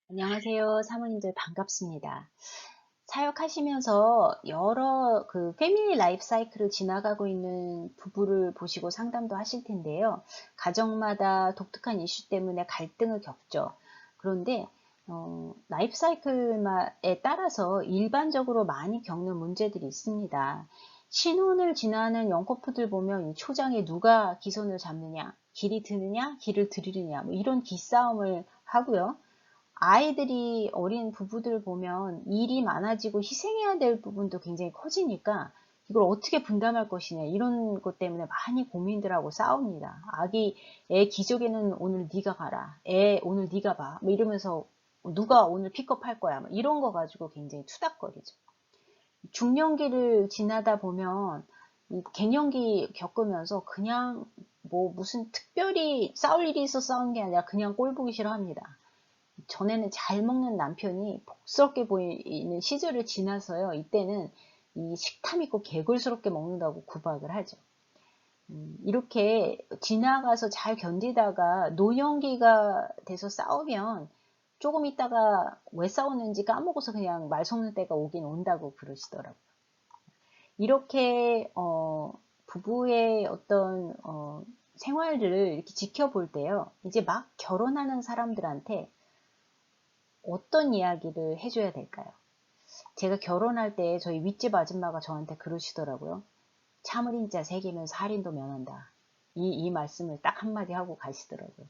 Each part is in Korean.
안녕하세요. 사모님들 반갑습니다. 사역하시면서 여러 패밀리 라이프 사이클을 지나가고 있는 부부를 보시고 상담도 하실 텐데요. 가정마다 독특한 이슈 때문에 갈등을 겪죠. 그런데 라이프 사이클에 따라서 일반적으로 많이 겪는 문제들이 있습니다. 신혼을 지나는 영커플들 보면 이 초장에 누가 기선을 잡느냐, 길이 드느냐, 길을 들이느냐, 뭐 이런 기싸움을 하고요. 아이들이 어린 부부들 보면 일이 많아지고 희생해야 될 부분도 굉장히 커지니까 이걸 어떻게 분담할 것이냐 이런 것 때문에 많이 고민들 하고 싸웁니다. 애 기저귀는 오늘 네가 가라. 애 오늘 네가 봐. 뭐 이러면서 누가 오늘 픽업할 거야. 뭐 이런 거 가지고 굉장히 투닥거리죠. 중년기를 지나다 보면 이 갱년기 겪으면서 그냥 뭐 무슨 특별히 싸울 일이 있어 싸우는 게 아니라 그냥 꼴 보기 싫어합니다. 전에는 잘 먹는 남편이 복스럽게 보이는 시절을 지나서요. 이때는 이 식탐 있고 개굴스럽게 먹는다고 구박을 하죠. 이렇게 지나가서 잘 견디다가 노년기가 돼서 싸우면 조금 있다가 왜 싸웠는지 까먹어서 그냥 말 섞는 때가 오긴 온다고 그러시더라고요. 이렇게 부부의 어떤 생활들을 이렇게 지켜볼 때요. 이제 막 결혼하는 사람들한테 어떤 이야기를 해줘야 될까요? 제가 결혼할 때 저희 윗집 아줌마가 저한테 그러시더라고요. 참을인 자 새기면서 할인도 면한다. 이 말씀을 딱 한마디 하고 가시더라고요.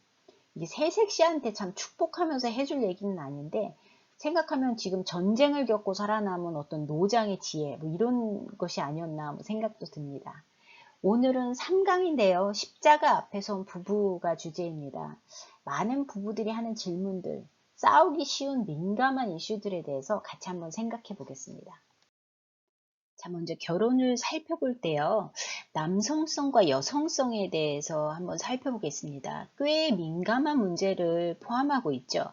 이게 새색 씨한테 참 축복하면서 해줄 얘기는 아닌데 생각하면 지금 전쟁을 겪고 살아남은 어떤 노장의 지혜 뭐 이런 것이 아니었나 뭐 생각도 듭니다. 오늘은 3강인데요. 십자가 앞에 선 부부가 주제입니다. 많은 부부들이 하는 질문들, 싸우기 쉬운 민감한 이슈들에 대해서 같이 한번 생각해 보겠습니다. 자, 먼저 결혼을 살펴볼 때요. 남성성과 여성성에 대해서 한번 살펴보겠습니다. 꽤 민감한 문제를 포함하고 있죠.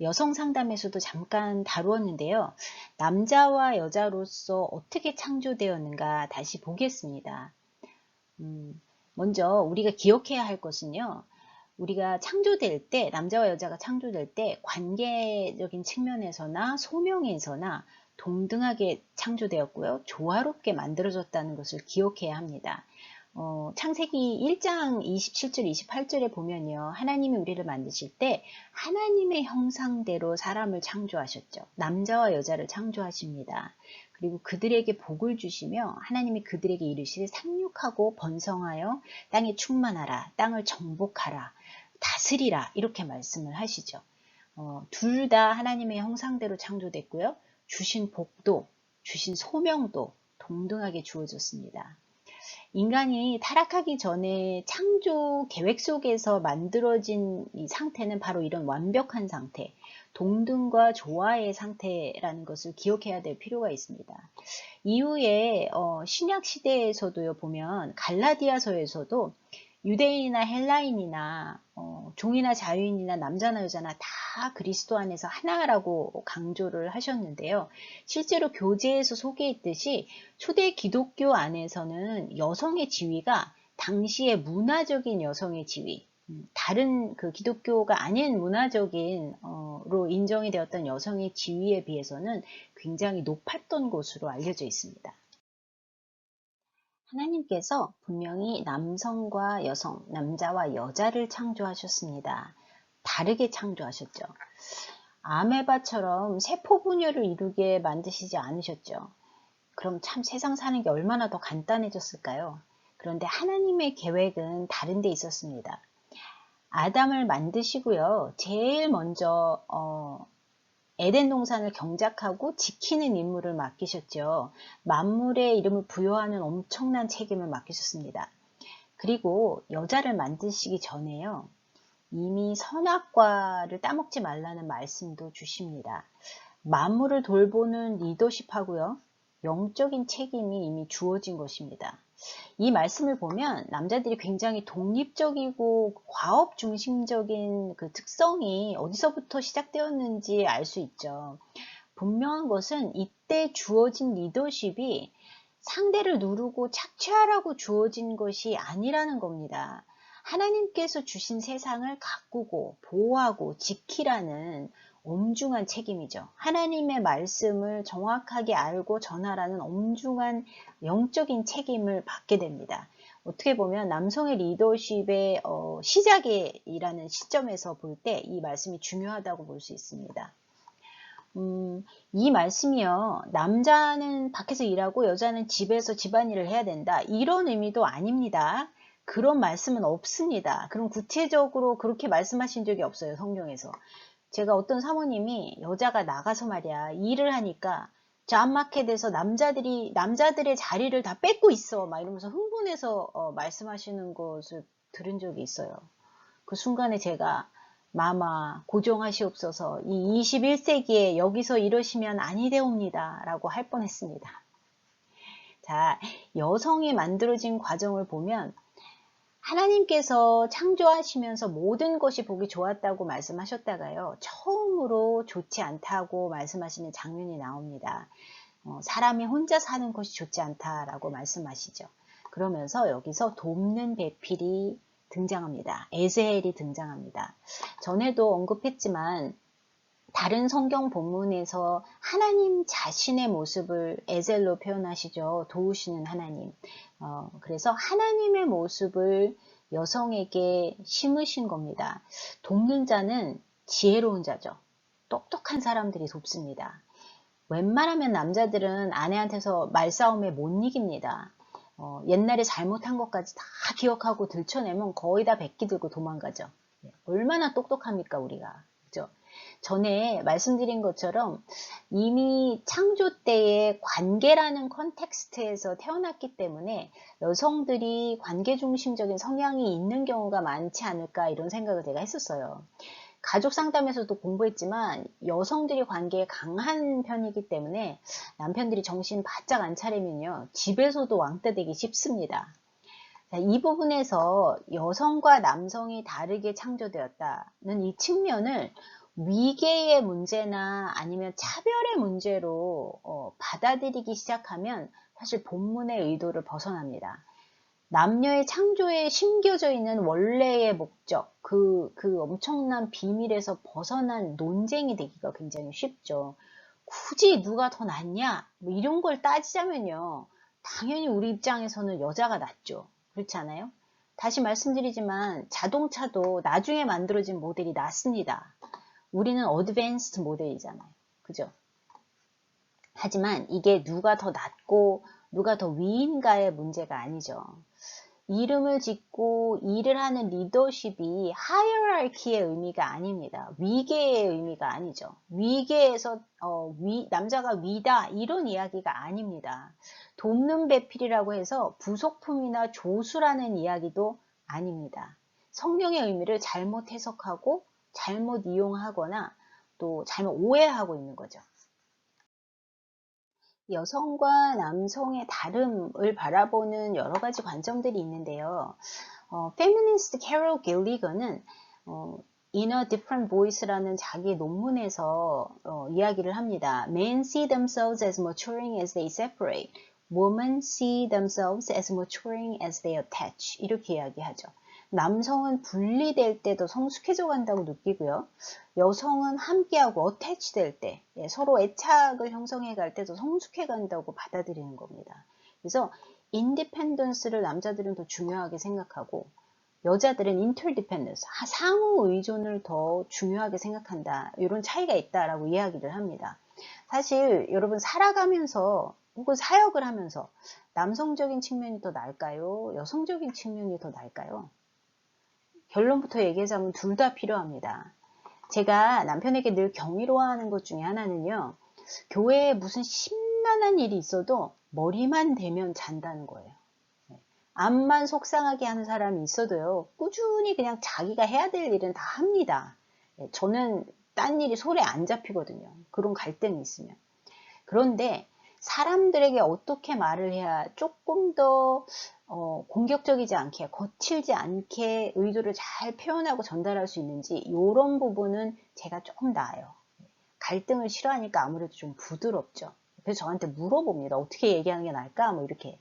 여성 상담에서도 잠깐 다루었는데요. 남자와 여자로서 어떻게 창조되었는가 다시 보겠습니다. 먼저 우리가 기억해야 할 것은요. 우리가 창조될 때, 남자와 여자가 창조될 때 관계적인 측면에서나 소명에서나 동등하게 창조되었고요. 조화롭게 만들어졌다는 것을 기억해야 합니다. 창세기 1장 27절, 28절에 보면요. 하나님이 우리를 만드실 때 하나님의 형상대로 사람을 창조하셨죠. 남자와 여자를 창조하십니다. 그리고 그들에게 복을 주시며 하나님이 그들에게 이르시되 상륙하고 번성하여 땅에 충만하라, 땅을 정복하라, 다스리라 이렇게 말씀을 하시죠. 둘 다 하나님의 형상대로 창조됐고요. 주신 복도, 주신 소명도 동등하게 주어졌습니다. 인간이 타락하기 전에 창조 계획 속에서 만들어진 이 상태는 바로 이런 완벽한 상태, 동등과 조화의 상태라는 것을 기억해야 될 필요가 있습니다. 이후에 신약 시대에서도요 보면 갈라디아서에서도 유대인이나 헬라인이나 종이나 자유인이나 남자나 여자나 다 그리스도 안에서 하나라고 강조를 하셨는데요. 실제로 교제에서 소개했듯이 초대 기독교 안에서는 여성의 지위가 당시의 문화적인 여성의 지위, 다른 그 기독교가 아닌 문화적인 로 인정이 되었던 여성의 지위에 비해서는 굉장히 높았던 것으로 알려져 있습니다. 하나님께서 분명히 남성과 여성, 남자와 여자를 창조하셨습니다. 다르게 창조하셨죠. 아메바처럼 세포 분열을 이루게 만드시지 않으셨죠. 그럼 참 세상 사는 게 얼마나 더 간단해졌을까요? 그런데 하나님의 계획은 다른 데 있었습니다. 아담을 만드시고요. 제일 먼저 에덴 동산을 경작하고 지키는 임무를 맡기셨죠. 만물의 이름을 부여하는 엄청난 책임을 맡기셨습니다. 그리고 여자를 만드시기 전에요. 이미 선악과를 따먹지 말라는 말씀도 주십니다. 만물을 돌보는 리더십하고요. 영적인 책임이 이미 주어진 것입니다. 이 말씀을 보면 남자들이 굉장히 독립적이고 과업 중심적인 그 특성이 어디서부터 시작되었는지 알 수 있죠. 분명한 것은 이때 주어진 리더십이 상대를 누르고 착취하라고 주어진 것이 아니라는 겁니다. 하나님께서 주신 세상을 가꾸고 보호하고 지키라는 엄중한 책임이죠. 하나님의 말씀을 정확하게 알고 전하라는 엄중한 영적인 책임을 받게 됩니다. 어떻게 보면 남성의 리더십의 시작이라는 시점에서 볼 때 이 말씀이 중요하다고 볼 수 있습니다. 이 말씀이요, 남자는 밖에서 일하고 여자는 집에서 집안일을 해야 된다, 이런 의미도 아닙니다. 그런 말씀은 없습니다. 그럼 구체적으로 그렇게 말씀하신 적이 없어요, 성경에서. 제가 어떤 사모님이 여자가 나가서 말이야 일을 하니까 잡마켓에서 남자들의 자리를 다 뺏고 있어 막 이러면서 흥분해서 말씀하시는 것을 들은 적이 있어요. 그 순간에 제가 마마 고정하시옵소서, 이 21세기에 여기서 이러시면 아니되옵니다 라고 할 뻔했습니다. 자, 여성이 만들어진 과정을 보면 하나님께서 창조하시면서 모든 것이 보기 좋았다고 말씀하셨다가요, 처음으로 좋지 않다고 말씀하시는 장면이 나옵니다. 사람이 혼자 사는 것이 좋지 않다라고 말씀하시죠. 그러면서 여기서 돕는 배필이 등장합니다. 에스헬이 등장합니다. 전에도 언급했지만 다른 성경 본문에서 하나님 자신의 모습을 에셀로 표현하시죠. 도우시는 하나님. 그래서 하나님의 모습을 여성에게 심으신 겁니다. 돕는 자는 지혜로운 자죠. 똑똑한 사람들이 돕습니다. 웬만하면 남자들은 아내한테서 말싸움에 못 이깁니다. 옛날에 잘못한 것까지 다 기억하고 들춰내면 거의 다 백기 들고 도망가죠. 얼마나 똑똑합니까, 우리가. 그죠? 전에 말씀드린 것처럼 이미 창조 때의 관계라는 컨텍스트에서 태어났기 때문에 여성들이 관계 중심적인 성향이 있는 경우가 많지 않을까, 이런 생각을 제가 했었어요. 가족 상담에서도 공부했지만 여성들이 관계에 강한 편이기 때문에 남편들이 정신 바짝 안 차리면요, 집에서도 왕따 되기 쉽습니다. 자, 이 부분에서 여성과 남성이 다르게 창조되었다는 이 측면을 위계의 문제나 아니면 차별의 문제로 받아들이기 시작하면 사실 본문의 의도를 벗어납니다. 남녀의 창조에 심겨져 있는 원래의 목적, 그 엄청난 비밀에서 벗어난 논쟁이 되기가 굉장히 쉽죠. 굳이 누가 더 낫냐, 뭐 이런 걸 따지자면요, 당연히 우리 입장에서는 여자가 낫죠. 그렇지 않아요? 다시 말씀드리지만 자동차도 나중에 만들어진 모델이 낫습니다. 우리는 어드밴스드 모델이잖아요. 그죠? 하지만 이게 누가 더 낫고 누가 더 위인가의 문제가 아니죠. 이름을 짓고 일을 하는 리더십이 하이어라키의 의미가 아닙니다. 위계의 의미가 아니죠. 위계에서 남자가 위다, 이런 이야기가 아닙니다. 돕는 배필이라고 해서 부속품이나 조수라는 이야기도 아닙니다. 성경의 의미를 잘못 해석하고 잘못 이용하거나 또 잘못 오해하고 있는 거죠. 여성과 남성의 다름을 바라보는 여러 가지 관점들이 있는데요. 페미니스트 캐롤 길리건은 In a Different Voice라는 자기 논문에서 이야기를 합니다. Men see themselves as maturing as they separate. Women see themselves as maturing as they attach. 이렇게 이야기하죠. 남성은 분리될 때 더 성숙해져 간다고 느끼고요. 여성은 함께하고 attach 될 때, 서로 애착을 형성해 갈 때 더 성숙해 간다고 받아들이는 겁니다. 그래서 인디펜던스를 남자들은 더 중요하게 생각하고 여자들은 인터디펜던스, 상호 의존을 더 중요하게 생각한다. 이런 차이가 있다라고 이야기를 합니다. 사실 여러분 살아가면서 혹은 사역을 하면서 남성적인 측면이 더 나을까요? 여성적인 측면이 더 나을까요? 결론부터 얘기하자면 둘 다 필요합니다. 제가 남편에게 늘 경이로워하는 것 중에 하나는요, 교회에 무슨 심란한 일이 있어도 머리만 대면 잔다는 거예요. 암만 속상하게 하는 사람이 있어도요, 꾸준히 그냥 자기가 해야 될 일은 다 합니다. 저는 딴 일이 손에 안 잡히거든요. 그런 갈등이 있으면. 그런데 사람들에게 어떻게 말을 해야 조금 더 공격적이지 않게, 거칠지 않게 의도를 잘 표현하고 전달할 수 있는지, 이런 부분은 제가 조금 나아요. 갈등을 싫어하니까 아무래도 좀 부드럽죠. 그래서 저한테 물어봅니다. 어떻게 얘기하는 게 나을까? 뭐 이렇게.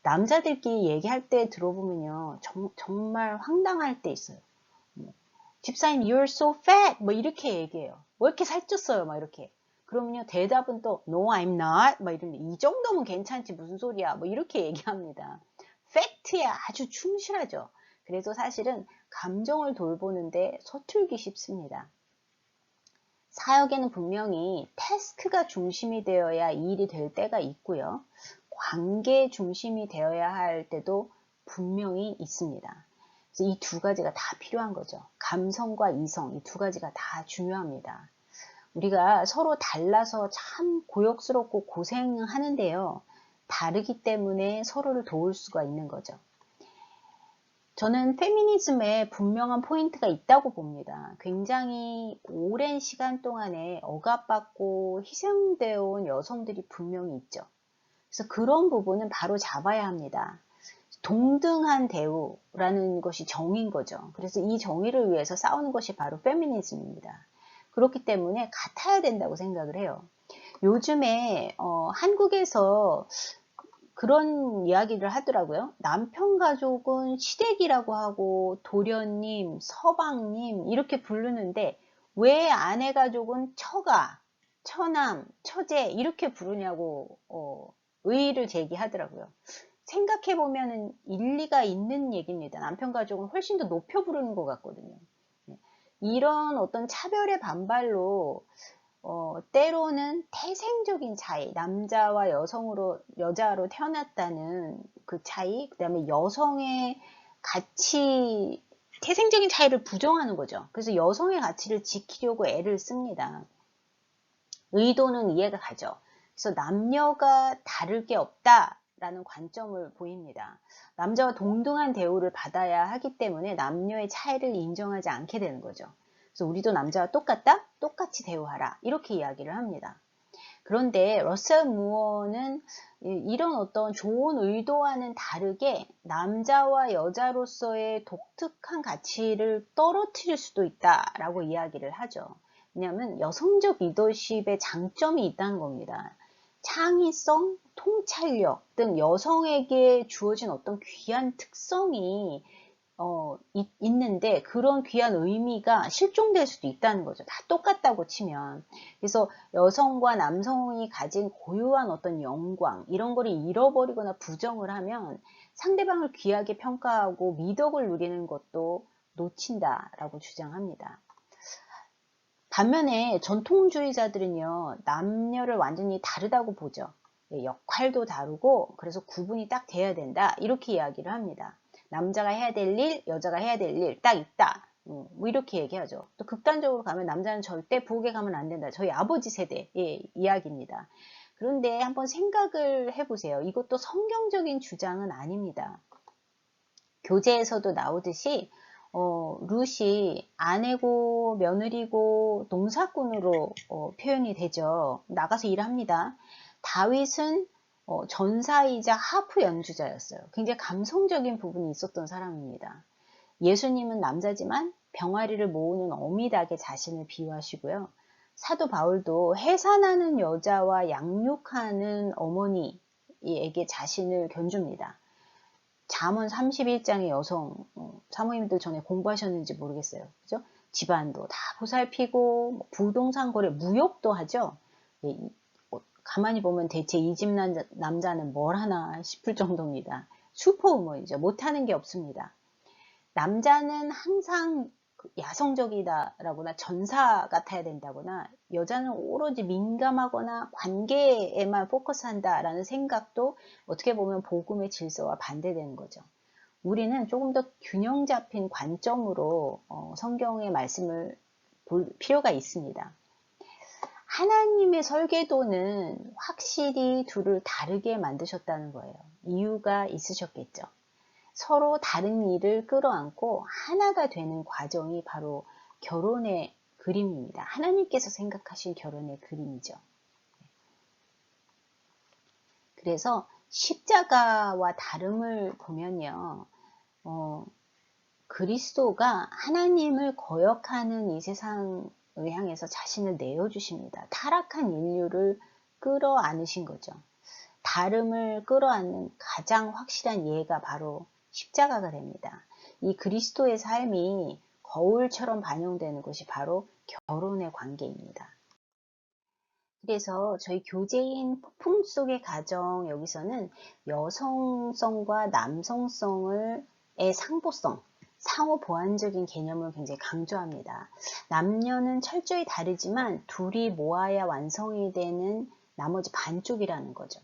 남자들끼리 얘기할 때 들어보면요. 정말 황당할 때 있어요. 집사님, you're so fat. 뭐 이렇게 얘기해요. 왜 이렇게 살쪘어요? 막 이렇게. 그러면요, 대답은 또, no, I'm not. 막 이런데, 이 정도면 괜찮지. 무슨 소리야. 뭐 이렇게 얘기합니다. 팩트에 아주 충실하죠. 그래서 사실은 감정을 돌보는데 서툴기 쉽습니다. 사역에는 분명히 태스크가 중심이 되어야 이 일이 될 때가 있고요. 관계 중심이 되어야 할 때도 분명히 있습니다. 그래서 이 두 가지가 다 필요한 거죠. 감성과 이성, 이 두 가지가 다 중요합니다. 우리가 서로 달라서 참 고역스럽고 고생하는데요. 다르기 때문에 서로를 도울 수가 있는 거죠. 저는 페미니즘에 분명한 포인트가 있다고 봅니다. 굉장히 오랜 시간 동안에 억압받고 희생되어 온 여성들이 분명히 있죠. 그래서 그런 부분은 바로 잡아야 합니다. 동등한 대우라는 것이 정의인 거죠. 그래서 이 정의를 위해서 싸우는 것이 바로 페미니즘입니다. 그렇기 때문에 같아야 된다고 생각을 해요. 요즘에 한국에서 그런 이야기를 하더라고요. 남편 가족은 시댁이라고 하고 도련님, 서방님 이렇게 부르는데 왜 아내 가족은 처가, 처남, 처제 이렇게 부르냐고 의의를 제기하더라고요. 생각해보면 일리가 있는 얘기입니다. 남편 가족은 훨씬 더 높여 부르는 것 같거든요. 이런 어떤 차별의 반발로 때로는 태생적인 차이, 남자와 여자로 태어났다는 그 차이, 그 다음에 여성의 가치, 태생적인 차이를 부정하는 거죠. 그래서 여성의 가치를 지키려고 애를 씁니다. 의도는 이해가 가죠. 그래서 남녀가 다를 게 없다라는 관점을 보입니다. 남자와 동등한 대우를 받아야 하기 때문에 남녀의 차이를 인정하지 않게 되는 거죠. 그래서 우리도 남자와 똑같다? 똑같이 대우하라. 이렇게 이야기를 합니다. 그런데 러셀 무어는 이런 어떤 좋은 의도와는 다르게 남자와 여자로서의 독특한 가치를 떨어뜨릴 수도 있다라고 이야기를 하죠. 왜냐하면 여성적 리더십의 장점이 있다는 겁니다. 창의성, 통찰력 등 여성에게 주어진 어떤 귀한 특성이 있는데 그런 귀한 의미가 실종될 수도 있다는 거죠. 다 똑같다고 치면. 그래서 여성과 남성이 가진 고유한 어떤 영광 이런 거를 잃어버리거나 부정을 하면 상대방을 귀하게 평가하고 미덕을 누리는 것도 놓친다라고 주장합니다. 반면에 전통주의자들은요, 남녀를 완전히 다르다고 보죠. 역할도 다르고 그래서 구분이 딱 돼야 된다 이렇게 이야기를 합니다. 남자가 해야 될 일, 여자가 해야 될 일 딱 있다. 뭐 이렇게 얘기하죠. 또 극단적으로 가면 남자는 절대 부엌에 가면 안 된다. 저희 아버지 세대의 이야기입니다. 그런데 한번 생각을 해보세요. 이것도 성경적인 주장은 아닙니다. 교재에서도 나오듯이 룻이 아내고 며느리고 농사꾼으로 표현이 되죠. 나가서 일합니다. 다윗은 전사이자 하프 연주자였어요. 굉장히 감성적인 부분이 있었던 사람입니다. 예수님은 남자지만 병아리를 모으는 어미닭에 자신을 비유하시고요. 사도 바울도 해산하는 여자와 양육하는 어머니에게 자신을 견줍니다. 잠언 31장의 여성 사모님들 전에 공부하셨는지 모르겠어요. 그죠? 집안도 다 보살피고 부동산 거래, 무역도 하죠. 예, 가만히 보면 대체 이 집 남자는 뭘 하나 싶을 정도입니다. 슈퍼우먼이죠. 못하는 게 없습니다. 남자는 항상 야성적이다라거나 전사 같아야 된다거나 여자는 오로지 민감하거나 관계에만 포커스한다라는 생각도 어떻게 보면 복음의 질서와 반대되는 거죠. 우리는 조금 더 균형 잡힌 관점으로 성경의 말씀을 볼 필요가 있습니다. 하나님의 설계도는 확실히 둘을 다르게 만드셨다는 거예요. 이유가 있으셨겠죠. 서로 다른 일을 끌어안고 하나가 되는 과정이 바로 결혼의 그림입니다. 하나님께서 생각하신 결혼의 그림이죠. 그래서 십자가와 다름을 보면요. 그리스도가 하나님을 거역하는 이 세상을 향해서 자신을 내어주십니다. 타락한 인류를 끌어안으신 거죠. 다름을 끌어안는 가장 확실한 예가 바로 십자가가 됩니다. 이 그리스도의 삶이 거울처럼 반영되는 것이 바로 결혼의 관계입니다. 그래서 저희 교제인 폭풍 속의 가정, 여기서는 여성성과 남성성의 상보성, 상호 보완적인 개념을 굉장히 강조합니다. 남녀는 철저히 다르지만 둘이 모아야 완성이 되는 나머지 반쪽이라는 거죠.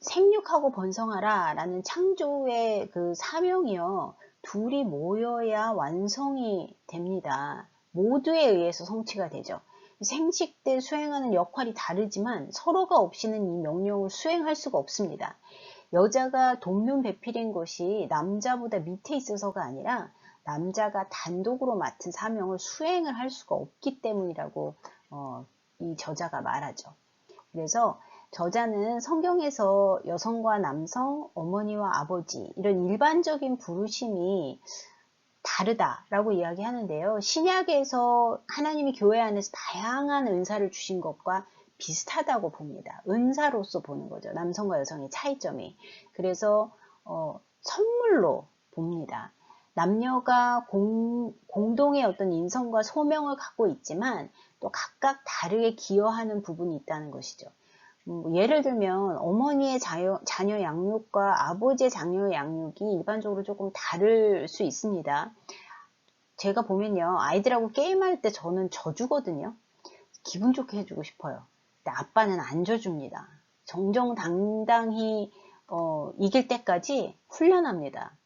생육하고 번성하라 라는 창조의 그 사명이요, 둘이 모여야 완성이 됩니다. 모두에 의해서 성취가 되죠. 생식 때 수행하는 역할이 다르지만 서로가 없이는 이 명령을 수행할 수가 없습니다. 여자가 돕는 배필인 것이 남자보다 밑에 있어서가 아니라 남자가 단독으로 맡은 사명을 수행을 할 수가 없기 때문이라고 이 저자가 말하죠. 그래서 저자는 성경에서 여성과 남성, 어머니와 아버지 이런 일반적인 부르심이 다르다라고 이야기하는데요. 신약에서 하나님이 교회 안에서 다양한 은사를 주신 것과 비슷하다고 봅니다. 은사로서 보는 거죠. 남성과 여성의 차이점이. 그래서 선물로 봅니다. 남녀가 공동의 어떤 인성과 소명을 갖고 있지만 또 각각 다르게 기여하는 부분이 있다는 것이죠. 예를 들면 어머니의 자녀 양육과 아버지의 자녀 양육이 일반적으로 조금 다를 수 있습니다. 제가 보면요, 아이들하고 게임할 때 저는 져주거든요. 기분 좋게 해주고 싶어요. 근데 아빠는 안 져줍니다. 정정당당히 이길 때까지 훈련합니다.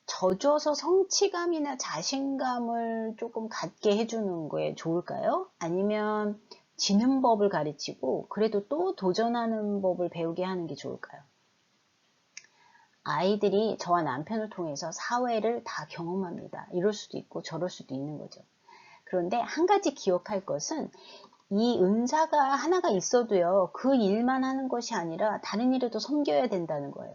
져줘서 성취감이나 자신감을 조금 갖게 해주는 거에 좋을까요? 아니면 지는 법을 가르치고 그래도 또 도전하는 법을 배우게 하는 게 좋을까요? 아이들이 저와 남편을 통해서 사회를 다 경험합니다. 이럴 수도 있고 저럴 수도 있는 거죠. 그런데 한 가지 기억할 것은 이 은사가 하나가 있어도요, 그 일만 하는 것이 아니라 다른 일에도 섬겨야 된다는 거예요.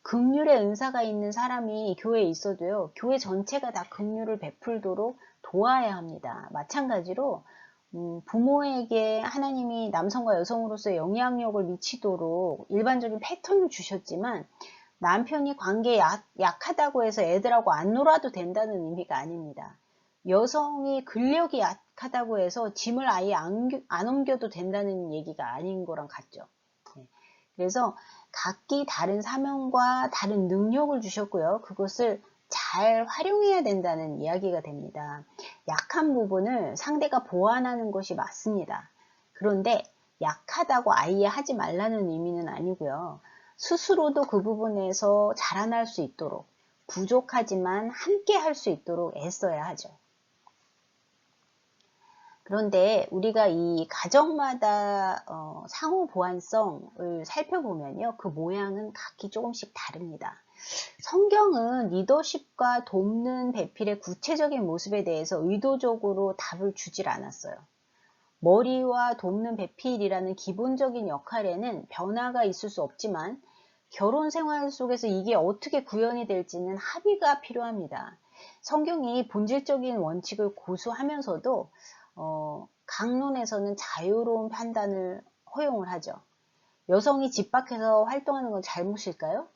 긍휼의 은사가 있는 사람이 교회에 있어도요, 교회 전체가 다 긍휼을 베풀도록 도와야 합니다. 마찬가지로 부모에게 하나님이 남성과 여성으로서의 영향력을 미치도록 일반적인 패턴을 주셨지만 남편이 관계에 약하다고 해서 애들하고 안 놀아도 된다는 의미가 아닙니다. 여성이 근력이 약하다고 해서 짐을 아예 안 옮겨도 된다는 얘기가 아닌 거랑 같죠. 그래서 각기 다른 사명과 다른 능력을 주셨고요. 그것을 잘 활용해야 된다는 이야기가 됩니다. 약한 부분을 상대가 보완하는 것이 맞습니다. 그런데 약하다고 아예 하지 말라는 의미는 아니고요. 스스로도 그 부분에서 자라날 수 있도록, 부족하지만 함께 할 수 있도록 애써야 하죠. 그런데 우리가 이 가정마다 상호 보완성을 살펴보면요, 그 모양은 각기 조금씩 다릅니다. 성경은 리더십과 돕는 배필의 구체적인 모습에 대해서 의도적으로 답을 주질 않았어요. 머리와 돕는 배필이라는 기본적인 역할에는 변화가 있을 수 없지만 결혼 생활 속에서 이게 어떻게 구현이 될지는 합의가 필요합니다. 성경이 본질적인 원칙을 고수하면서도 강론에서는 자유로운 판단을 허용을 하죠. 여성이 집 밖에서 활동하는 건 잘못일까요?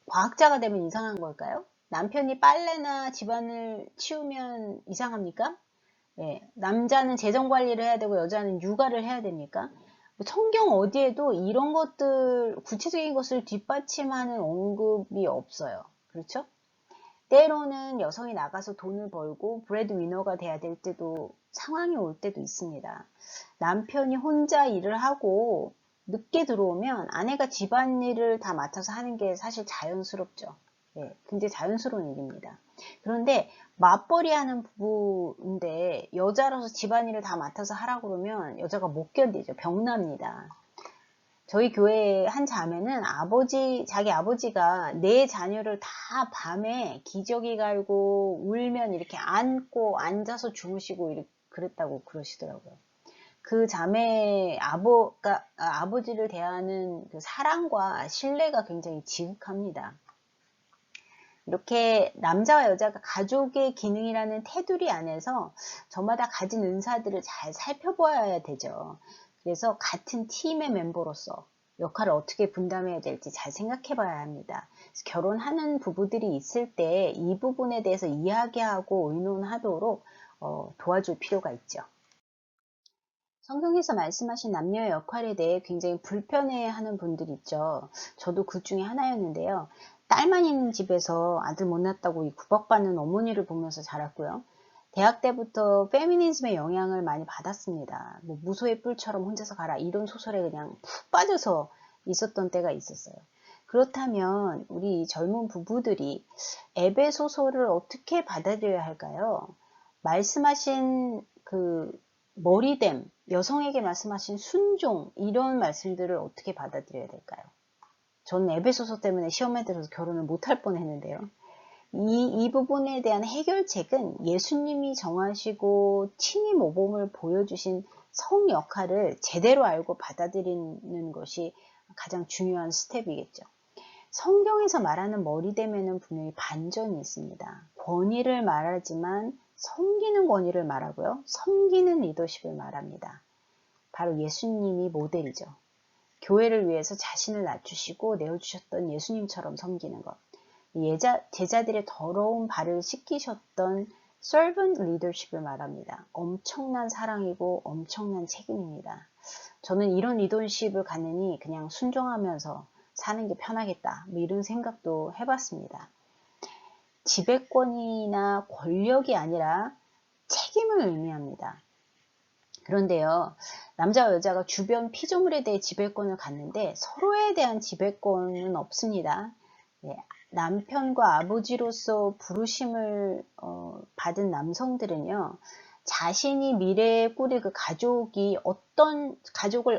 과학자가 되면 이상한 걸까요? 남편이 빨래나 집안을 치우면 이상합니까? 예, 남자는 재정 관리를 해야 되고 여자는 육아를 해야 됩니까? 성경 어디에도 이런 것들, 구체적인 것을 뒷받침하는 언급이 없어요. 그렇죠? 때로는 여성이 나가서 돈을 벌고 브레드 위너가 돼야 될 때도, 상황이 올 때도 있습니다. 남편이 혼자 일을 하고 늦게 들어오면 아내가 집안일을 다 맡아서 하는 게 사실 자연스럽죠. 예, 굉장히 자연스러운 일입니다. 그런데 맞벌이 하는 부부인데 여자로서 집안일을 다 맡아서 하라고 그러면 여자가 못 견디죠. 병납니다. 저희 교회의 한 자매는 자기 아버지가 네 자녀를 다 밤에 기저귀 갈고 울면 이렇게 안고 앉아서 주무시고 그랬다고 그러시더라고요. 그 자매의 아버지를 대하는 그 사랑과 신뢰가 굉장히 지극합니다. 이렇게 남자와 여자가 가족의 기능이라는 테두리 안에서 저마다 가진 은사들을 잘 살펴보아야 되죠. 그래서 같은 팀의 멤버로서 역할을 어떻게 분담해야 될지 잘 생각해 봐야 합니다. 결혼하는 부부들이 있을 때 이 부분에 대해서 이야기하고 의논하도록 도와줄 필요가 있죠. 성경에서 말씀하신 남녀의 역할에 대해 굉장히 불편해하는 분들 있죠. 저도 그 중에 하나였는데요. 딸만 있는 집에서 아들 못 낳았다고 구박받는 어머니를 보면서 자랐고요. 대학 때부터 페미니즘의 영향을 많이 받았습니다. 뭐 무소의 뿔처럼 혼자서 가라 이런 소설에 그냥 푹 빠져서 있었던 때가 있었어요. 그렇다면 우리 젊은 부부들이 에베소서를 어떻게 받아들여야 할까요? 말씀하신 그 머리됨, 여성에게 말씀하신 순종 이런 말씀들을 어떻게 받아들여야 될까요? 저는 에베소서 때문에 시험에 들어서 결혼을 못할 뻔했는데요. 이 부분에 대한 해결책은 예수님이 정하시고 친히 모범을 보여주신 성 역할을 제대로 알고 받아들이는 것이 가장 중요한 스텝이겠죠. 성경에서 말하는 머리됨에는 분명히 반전이 있습니다. 권위를 말하지만 섬기는 권위를 말하고요. 섬기는 리더십을 말합니다. 바로 예수님이 모델이죠. 교회를 위해서 자신을 낮추시고 내어주셨던 예수님처럼 섬기는 것. 제자들의 더러운 발을 씻기셨던 servant leadership을 말합니다. 엄청난 사랑이고 엄청난 책임입니다. 저는 이런 리더십을 갖느니 그냥 순종하면서 사는 게 편하겠다. 뭐 이런 생각도 해봤습니다. 지배권이나 권력이 아니라 책임을 의미합니다. 그런데요, 남자와 여자가 주변 피조물에 대해 지배권을 갖는데 서로에 대한 지배권은 없습니다. 네, 남편과 아버지로서 부르심을 받은 남성들은요, 자신이 미래에 꾸릴 그 가족을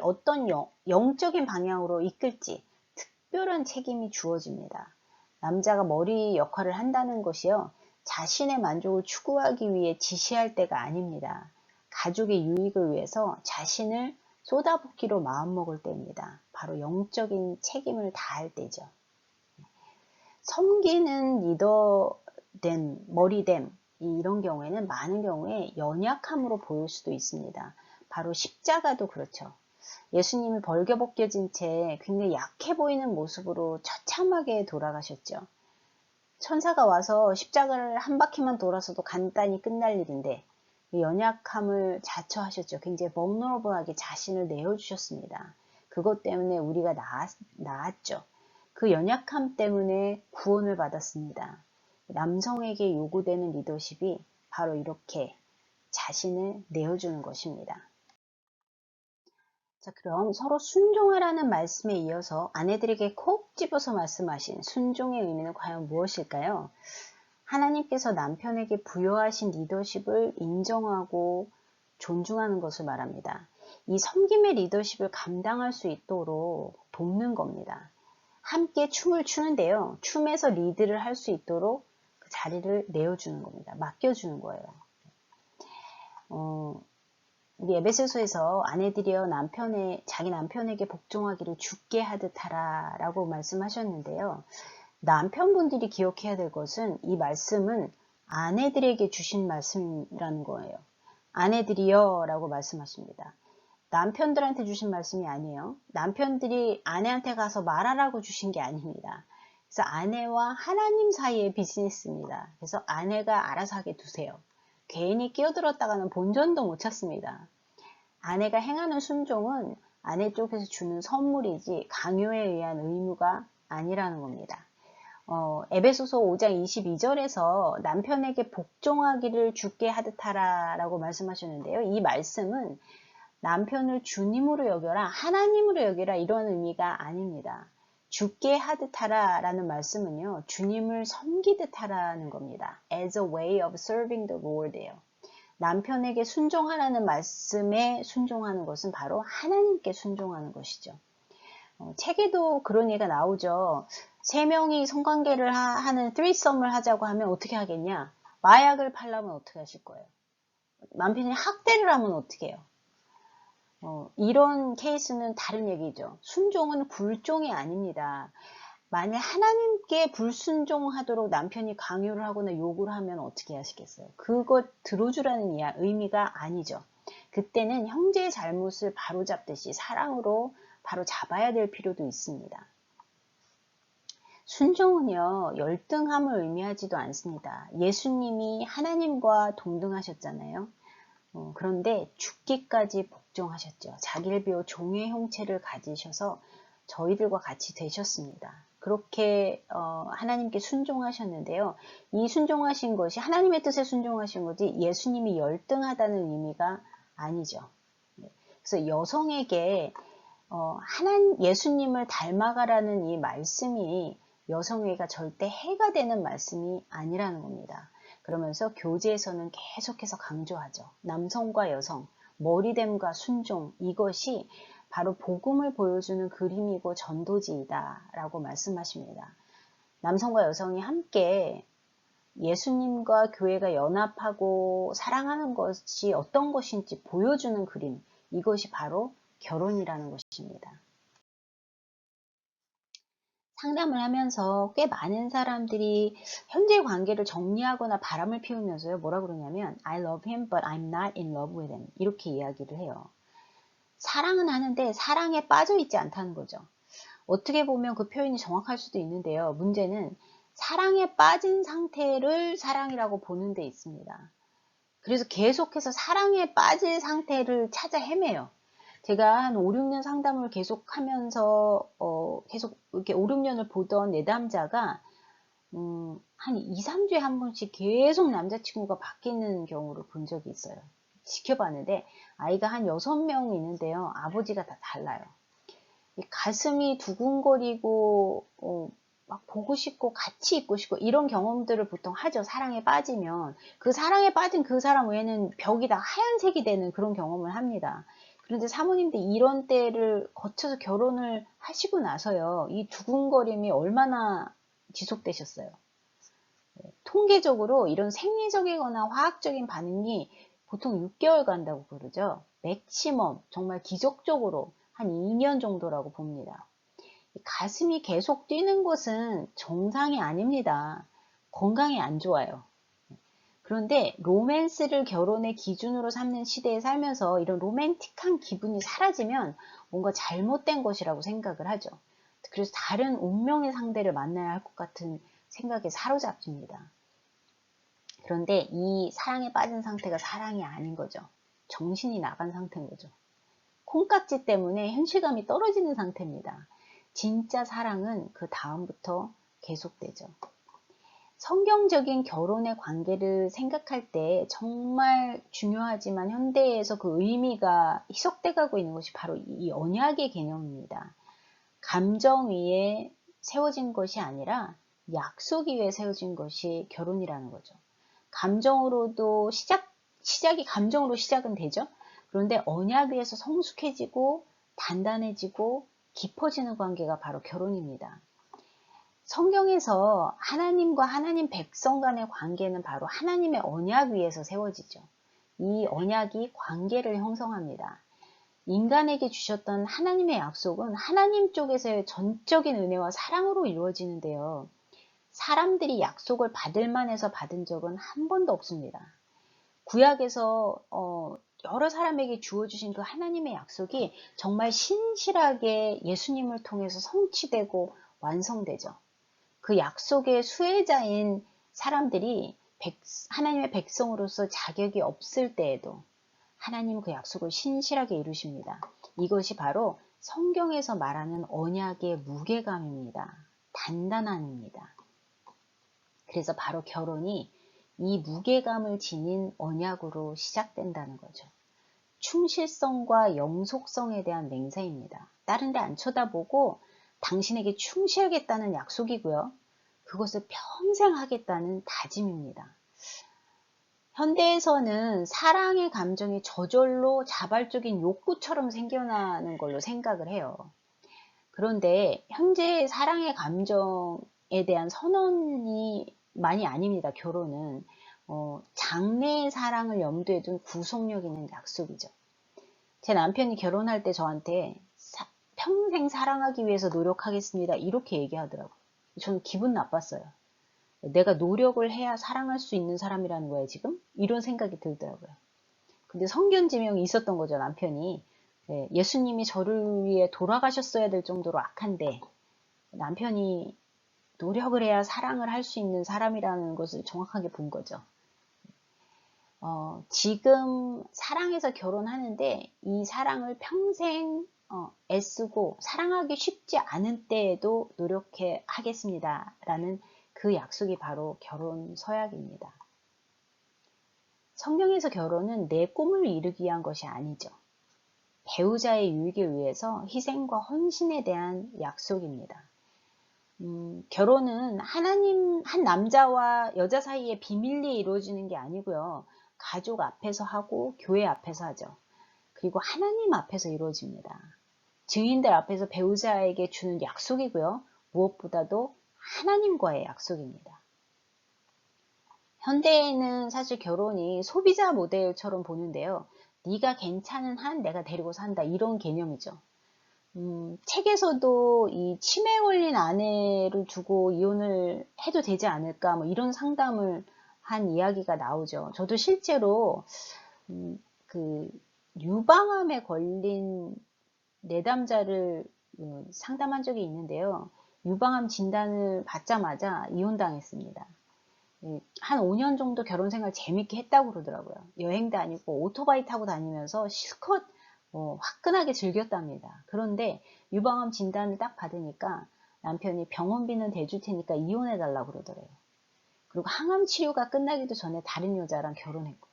어떤 영적인 방향으로 이끌지 특별한 책임이 주어집니다. 남자가 머리 역할을 한다는 것이요, 자신의 만족을 추구하기 위해 지시할 때가 아닙니다. 가족의 유익을 위해서 자신을 쏟아붓기로 마음먹을 때입니다. 바로 영적인 책임을 다할 때죠. 섬기는 리더됨, 머리됨 이런 경우에는 많은 경우에 연약함으로 보일 수도 있습니다. 바로 십자가도 그렇죠. 예수님이 벌겨벗겨진 채 굉장히 약해 보이는 모습으로 처참하게 돌아가셨죠. 천사가 와서 십자가를 한 바퀴만 돌아서도 간단히 끝날 일인데 연약함을 자처하셨죠. 굉장히 vulnerable하게 자신을 내어주셨습니다. 그것 때문에 우리가 나았죠. 그 연약함 때문에 구원을 받았습니다. 남성에게 요구되는 리더십이 바로 이렇게 자신을 내어주는 것입니다. 자, 그럼 서로 순종하라는 말씀에 이어서 아내들에게 콕 집어서 말씀하신 순종의 의미는 과연 무엇일까요? 하나님께서 남편에게 부여하신 리더십을 인정하고 존중하는 것을 말합니다. 이 섬김의 리더십을 감당할 수 있도록 돕는 겁니다. 함께 춤을 추는데요. 춤에서 리드를 할 수 있도록 그 자리를 내어주는 겁니다. 맡겨주는 거예요. 우리 에베소서에서 아내들이여 자기 남편에게 복종하기를 주께 하듯 하라 라고 말씀하셨는데요. 남편분들이 기억해야 될 것은 이 말씀은 아내들에게 주신 말씀이라는 거예요. 아내들이여 라고 말씀하십니다. 남편들한테 주신 말씀이 아니에요. 남편들이 아내한테 가서 말하라고 주신 게 아닙니다. 그래서 아내와 하나님 사이의 비즈니스입니다. 그래서 아내가 알아서 하게 두세요. 괜히 끼어들었다가는 본전도 못 찾습니다. 아내가 행하는 순종은 아내 쪽에서 주는 선물이지 강요에 의한 의무가 아니라는 겁니다. 에베소서 5장 22절에서 남편에게 복종하기를 주께 하듯 하라 라고 말씀하셨는데요. 이 말씀은 남편을 주님으로 여겨라, 하나님으로 여겨라 이런 의미가 아닙니다. 주께 하듯 하라 라는 말씀은요, 주님을 섬기듯 하라는 겁니다. As a way of serving the Lord예요. 남편에게 순종하라는 말씀에 순종하는 것은 바로 하나님께 순종하는 것이죠. 책에도 그런 예가 나오죠. 세 명이 성관계를 하는 threesome을 하자고 하면 어떻게 하겠냐? 마약을 팔려면 어떻게 하실 거예요? 남편이 학대를 하면 어떻게 해요? 이런 케이스는 다른 얘기죠. 순종은 굴종이 아닙니다. 만약 하나님께 불순종하도록 남편이 강요를 하거나 요구를 하면 어떻게 하시겠어요? 그것 들어주라는 의미가 아니죠. 그때는 형제의 잘못을 바로잡듯이 사랑으로 바로 잡아야 될 필요도 있습니다. 순종은요, 열등함을 의미하지도 않습니다. 예수님이 하나님과 동등하셨잖아요. 그런데 죽기까지 복종하셨죠. 자기를 비워 종의 형체를 가지셔서 저희들과 같이 되셨습니다. 그렇게 하나님께 순종하셨는데요. 이 순종하신 것이 하나님의 뜻에 순종하신 거지 예수님이 열등하다는 의미가 아니죠. 그래서 여성에게 예수님을 닮아가라는 이 말씀이 여성에게 절대 해가 되는 말씀이 아니라는 겁니다. 그러면서 교제에서는 계속해서 강조하죠. 남성과 여성, 머리됨과 순종, 이것이 바로 복음을 보여주는 그림이고 전도지이다 라고 말씀하십니다. 남성과 여성이 함께 예수님과 교회가 연합하고 사랑하는 것이 어떤 것인지 보여주는 그림, 이것이 바로 결혼이라는 것입니다. 상담을 하면서 꽤 많은 사람들이 현재 관계를 정리하거나 바람을 피우면서요, 뭐라 그러냐면 I love him but I'm not in love with him 이렇게 이야기를 해요. 사랑은 하는데 사랑에 빠져 있지 않다는 거죠. 어떻게 보면 그 표현이 정확할 수도 있는데요. 문제는 사랑에 빠진 상태를 사랑이라고 보는 데 있습니다. 그래서 계속해서 사랑에 빠질 상태를 찾아 헤매요. 제가 한 5, 6년 상담을 계속 하면서 계속 이렇게 5, 6년을 보던 내담자가 한 2, 3주에 한 번씩 계속 남자친구가 바뀌는 경우를 본 적이 있어요. 지켜봤는데 아이가 한 6명 있는데요. 아버지가 다 달라요. 가슴이 두근거리고 막 보고 싶고 같이 있고 싶고 이런 경험들을 보통 하죠. 사랑에 빠지면 그 사랑에 빠진 그 사람 외에는 벽이 다 하얀색이 되는 그런 경험을 합니다. 그런데 사모님들 이런 때를 거쳐서 결혼을 하시고 나서요. 이 두근거림이 얼마나 지속되셨어요. 통계적으로 이런 생리적이거나 화학적인 반응이 보통 6개월 간다고 그러죠. 맥시멈 정말 기적적으로 한 2년 정도라고 봅니다. 가슴이 계속 뛰는 것은 정상이 아닙니다. 건강에 안 좋아요. 그런데 로맨스를 결혼의 기준으로 삼는 시대에 살면서 이런 로맨틱한 기분이 사라지면 뭔가 잘못된 것이라고 생각을 하죠. 그래서 다른 운명의 상대를 만나야 할 것 같은 생각에 사로잡힙니다. 그런데 이 사랑에 빠진 상태가 사랑이 아닌 거죠. 정신이 나간 상태인 거죠. 콩깍지 때문에 현실감이 떨어지는 상태입니다. 진짜 사랑은 그 다음부터 계속되죠. 성경적인 결혼의 관계를 생각할 때 정말 중요하지만 현대에서 그 의미가 희석돼 가고 있는 것이 바로 이 언약의 개념입니다. 감정 위에 세워진 것이 아니라 약속 위에 세워진 것이 결혼이라는 거죠. 감정으로도 시작이 감정으로 시작은 되죠. 그런데 언약 위에서 성숙해지고 단단해지고 깊어지는 관계가 바로 결혼입니다. 성경에서 하나님과 하나님 백성 간의 관계는 바로 하나님의 언약 위에서 세워지죠. 이 언약이 관계를 형성합니다. 인간에게 주셨던 하나님의 약속은 하나님 쪽에서의 전적인 은혜와 사랑으로 이루어지는데요. 사람들이 약속을 받을 만해서 받은 적은 한 번도 없습니다. 구약에서 여러 사람에게 주어주신 그 하나님의 약속이 정말 신실하게 예수님을 통해서 성취되고 완성되죠. 그 약속의 수혜자인 사람들이 하나님의 백성으로서 자격이 없을 때에도 하나님은 그 약속을 신실하게 이루십니다. 이것이 바로 성경에서 말하는 언약의 무게감입니다. 단단함입니다. 그래서 바로 결혼이 이 무게감을 지닌 언약으로 시작된다는 거죠. 충실성과 영속성에 대한 맹세입니다. 다른 데 안 쳐다보고 당신에게 충실하겠다는 약속이고요. 그것을 평생 하겠다는 다짐입니다. 현대에서는 사랑의 감정이 저절로 자발적인 욕구처럼 생겨나는 걸로 생각을 해요. 그런데 현재의 사랑의 감정에 대한 선언이 많이 아닙니다. 결혼은 장래의 사랑을 염두에 둔 구속력 있는 약속이죠. 제 남편이 결혼할 때 저한테 평생 사랑하기 위해서 노력하겠습니다. 이렇게 얘기하더라고요. 저는 기분 나빴어요. 내가 노력을 해야 사랑할 수 있는 사람이라는 거예요, 지금? 이런 생각이 들더라고요. 근데 성견지명이 있었던 거죠, 남편이. 네, 예수님이 저를 위해 돌아가셨어야 될 정도로 악한데 남편이 노력을 해야 사랑을 할 수 있는 사람이라는 것을 정확하게 본 거죠. 지금 사랑해서 결혼하는데 이 사랑을 평생 애쓰고 사랑하기 쉽지 않은 때에도 노력해 하겠습니다. 라는 그 약속이 바로 결혼 서약입니다. 성경에서 결혼은 내 꿈을 이루기 위한 것이 아니죠. 배우자의 유익을 위해서 희생과 헌신에 대한 약속입니다. 결혼은 한 남자와 여자 사이에 비밀리에 이루어지는 게 아니고요. 가족 앞에서 하고 교회 앞에서 하죠. 그리고 하나님 앞에서 이루어집니다. 증인들 앞에서 배우자에게 주는 약속이고요. 무엇보다도 하나님과의 약속입니다. 현대에는 사실 결혼이 소비자 모델처럼 보는데요. 네가 괜찮은 한 내가 데리고 산다 이런 개념이죠. 책에서도 이 치매 걸린 아내를 두고 이혼을 해도 되지 않을까 뭐 이런 상담을 한 이야기가 나오죠. 저도 실제로 그 유방암에 걸린 내담자를 상담한 적이 있는데요. 유방암 진단을 받자마자 이혼당했습니다. 한 5년 정도 결혼 생활 재밌게 했다고 그러더라고요. 여행 다니고 오토바이 타고 다니면서 실컷 화끈하게 즐겼답니다. 그런데 유방암 진단을 딱 받으니까 남편이 병원비는 대줄 테니까 이혼해달라고 그러더래요. 그리고 항암 치료가 끝나기도 전에 다른 여자랑 결혼했고.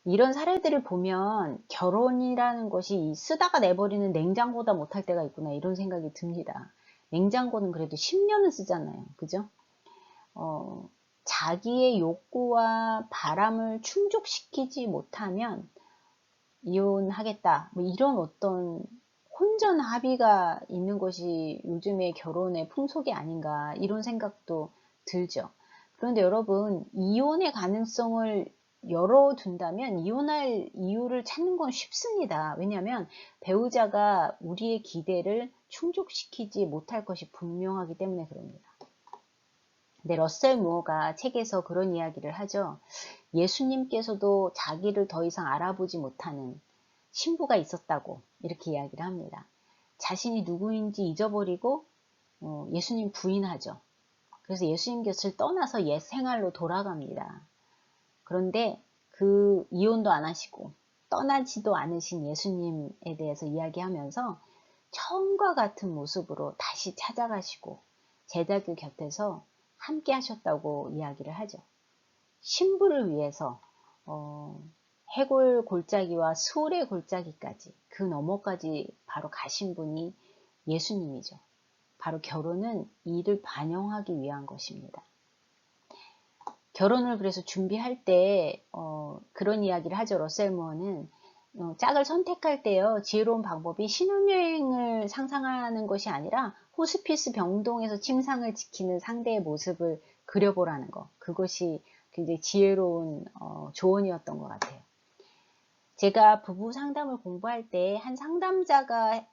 이런 사례들을 보면 결혼이라는 것이 쓰다가 내버리는 냉장고다 못할 때가 있구나 이런 생각이 듭니다. 냉장고는 그래도 10년은 쓰잖아요. 그죠? 자기의 욕구와 바람을 충족시키지 못하면 이혼하겠다. 뭐 이런 어떤 혼전 합의가 있는 것이 요즘의 결혼의 풍속이 아닌가 이런 생각도 들죠. 그런데 여러분, 이혼의 가능성을 열어둔다면 이혼할 이유를 찾는 건 쉽습니다. 왜냐하면 배우자가 우리의 기대를 충족시키지 못할 것이 분명하기 때문에 그럽니다. 근데 러셀 무어가 책에서 그런 이야기를 하죠. 예수님께서도 자기를 더 이상 알아보지 못하는 신부가 있었다고 이렇게 이야기를 합니다. 자신이 누구인지 잊어버리고 예수님 부인하죠. 그래서 예수님 곁을 떠나서 옛 생활로 돌아갑니다. 그런데 그 이혼도 안 하시고 떠나지도 않으신 예수님에 대해서 이야기하면서 처음과 같은 모습으로 다시 찾아가시고 제자들 곁에서 함께 하셨다고 이야기를 하죠. 신부를 위해서 해골 골짜기와 수월의 골짜기까지 그 너머까지 바로 가신 분이 예수님이죠. 바로 결혼은 이를 반영하기 위한 것입니다. 결혼을 그래서 준비할 때 그런 이야기를 하죠. 러셀 무어는 짝을 선택할 때요. 지혜로운 방법이 신혼여행을 상상하는 것이 아니라 호스피스 병동에서 침상을 지키는 상대의 모습을 그려보라는 것. 그것이 굉장히 지혜로운 조언이었던 것 같아요. 제가 부부 상담을 공부할 때 한 상담자가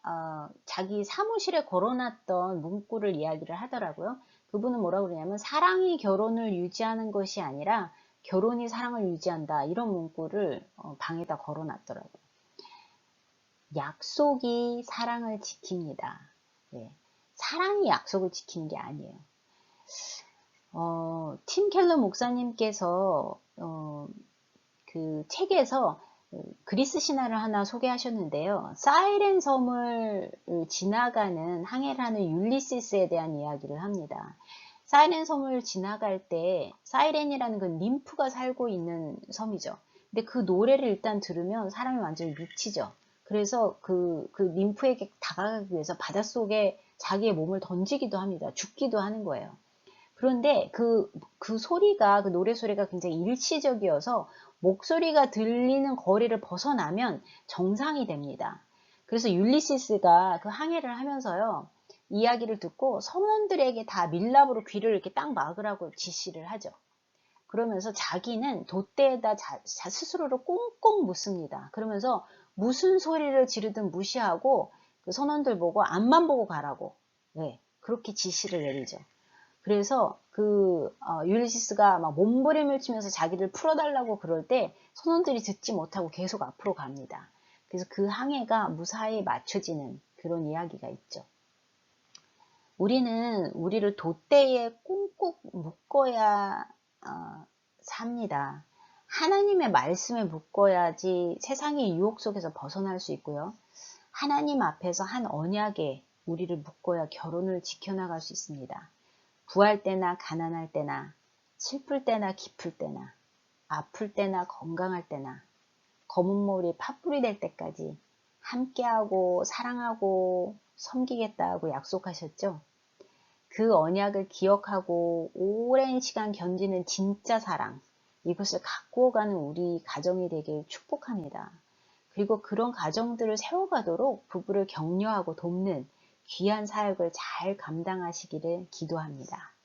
자기 사무실에 걸어놨던 문구를 이야기를 하더라고요. 그분은 뭐라고 그러냐면 사랑이 결혼을 유지하는 것이 아니라 결혼이 사랑을 유지한다. 이런 문구를 방에다 걸어놨더라고요. 약속이 사랑을 지킵니다. 네. 사랑이 약속을 지키는 게 아니에요. 팀 켈러 목사님께서 그 책에서 그리스 신화를 하나 소개하셨는데요. 사이렌 섬을 지나가는 항해를 하는 율리시스에 대한 이야기를 합니다. 사이렌 섬을 지나갈 때 사이렌이라는 건 ним프가 살고 있는 섬이죠. 근데 그 노래를 일단 들으면 사람이 완전히 미치죠. 그래서 그 ним프에게 다가가기 위해서 바닷속에 자기의 몸을 던지기도 합니다. 죽기도 하는 거예요. 그런데 그 소리가, 그 노래 소리가 굉장히 일시적이어서 목소리가 들리는 거리를 벗어나면 정상이 됩니다. 그래서 율리시스가 그 항해를 하면서요, 이야기를 듣고 선원들에게 다 밀랍으로 귀를 이렇게 딱 막으라고 지시를 하죠. 그러면서 자기는 돛대에다 스스로를 꽁꽁 묻습니다. 그러면서 무슨 소리를 지르든 무시하고 그 선원들 보고 앞만 보고 가라고, 네, 그렇게 지시를 내리죠. 그래서 율리시스가 막 몸부림을 치면서 자기를 풀어달라고 그럴 때 선원들이 듣지 못하고 계속 앞으로 갑니다. 그래서 그 항해가 무사히 맞춰지는 그런 이야기가 있죠. 우리는 우리를 돛대에 꽁꽁 묶어야 삽니다. 하나님의 말씀에 묶어야지 세상의 유혹 속에서 벗어날 수 있고요. 하나님 앞에서 한 언약에 우리를 묶어야 결혼을 지켜나갈 수 있습니다. 구할 때나 가난할 때나 슬플 때나 기쁠 때나 아플 때나 건강할 때나 검은 머리 팥불이 될 때까지 함께하고 사랑하고 섬기겠다고 약속하셨죠. 그 언약을 기억하고 오랜 시간 견디는 진짜 사랑, 이것을 갖고 가는 우리 가정이 되길 축복합니다. 그리고 그런 가정들을 세워가도록 부부를 격려하고 돕는 귀한 사역을 잘 감당하시기를 기도합니다.